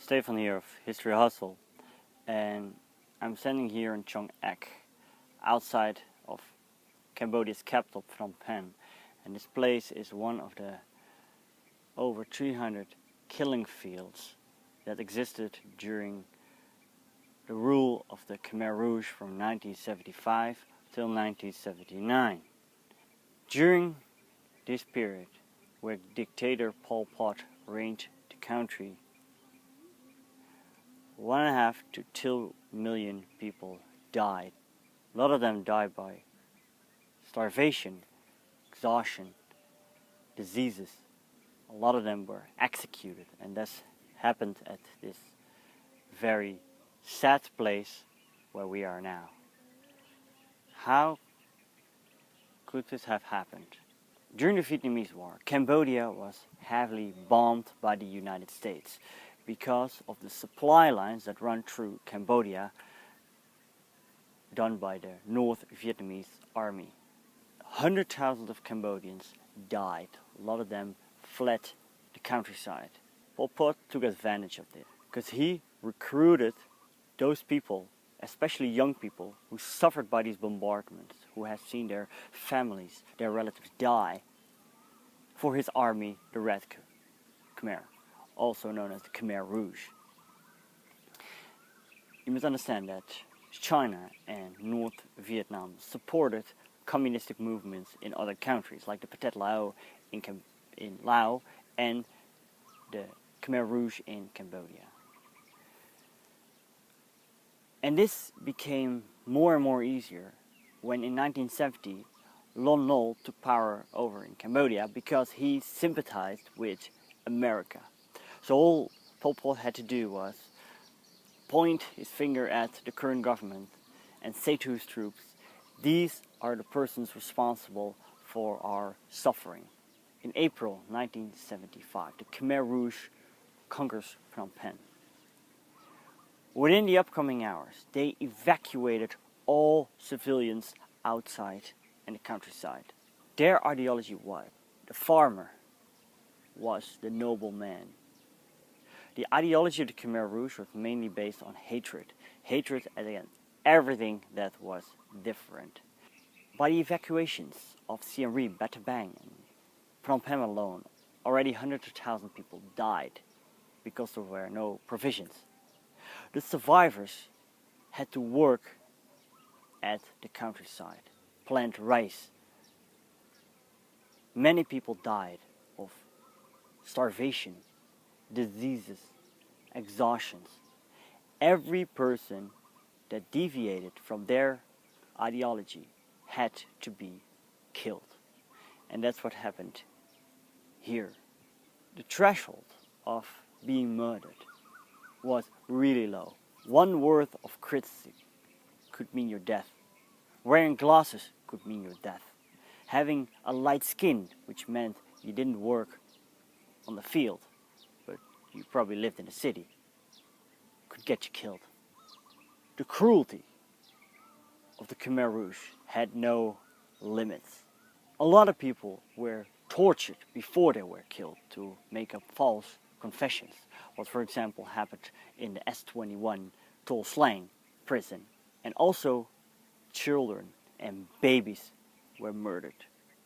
Stefan here of History Hustle, and I'm standing here in Choeung, outside of Cambodia's capital, Phnom Penh. And this place is one of the over 300 killing fields that existed during the rule of the Khmer Rouge from 1975 till 1979. During this period, where dictator Pol Pot reigned the country, 1.5 to 2 million people died. A lot of them died by starvation, exhaustion, diseases. A lot of them were executed, and this happened at this very sad place where we are now. How could this have happened? During the Vietnamese War, Cambodia was heavily bombed by the United States because of the supply lines that run through Cambodia done by the North Vietnamese army. 100,000 of Cambodians died. A lot of them fled the countryside. Pol Pot took advantage of this because he recruited those people, especially young people, who suffered by these bombardments, who had seen their families, their relatives die, for his army, the Red Khmer, also known as the Khmer Rouge. You must understand that China and North Vietnam supported communistic movements in other countries, like the Pathet Lao in Laos and the Khmer Rouge in Cambodia. And this became more and more easier when in 1970 Lon Nol took power over in Cambodia because he sympathized with America. So all Pol Pot had to do was point his finger at the current government and say to his troops, these are the persons responsible for our suffering. In April 1975, the Khmer Rouge conquers Phnom Penh. Within the upcoming hours, they evacuated all civilians outside in the countryside. Their ideology was, the farmer was the noble man. The ideology of the Khmer Rouge was mainly based on hatred. Hatred against everything that was different. By the evacuations of Siem Reap, Batabang, and Phnom Penh alone, already hundreds of thousands of people died because there were no provisions. The survivors had to work at the countryside, plant rice. Many people died of starvation, diseases, exhaustions. Every person that deviated from their ideology had to be killed. And that's what happened here. The threshold of being murdered was really low. One word of criticism could mean your death. Wearing glasses could mean your death. Having a light skin, which meant you didn't work on the field, but you probably lived in the city, could get you killed. The cruelty of the Khmer Rouge had no limits. A lot of people were tortured before they were killed to make up false confessions. What, for example, happened in the S21 Tol Slang prison. And also children and babies were murdered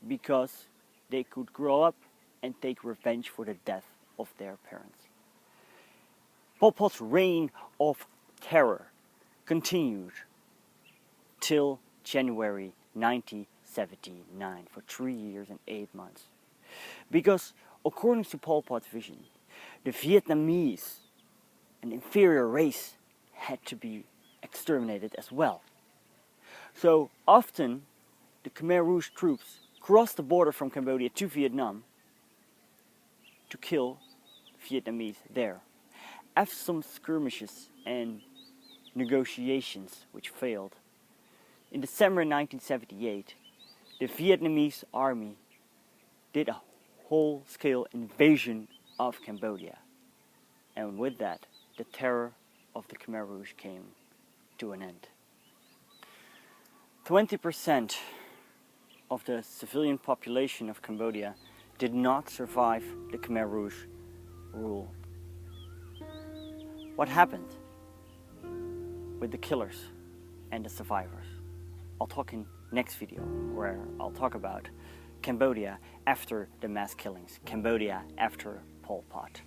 because they could grow up and take revenge for the death of their parents. Pol Pot's reign of terror continued till January 1979 for 3 years and 8 months. Because according to Pol Pot's vision, the Vietnamese, an inferior race, had to be exterminated as well. So often the Khmer Rouge troops crossed the border from Cambodia to Vietnam to kill Vietnamese there. After some skirmishes and negotiations which failed, in December 1978, the Vietnamese army did a whole-scale invasion of Cambodia. And with that, the terror of the Khmer Rouge came to an end. 20% of the civilian population of Cambodia did not survive the Khmer Rouge rule. What happened with the killers and the survivors? I'll talk in next video, where I'll talk about Cambodia after the mass killings, Cambodia after Pol Pot.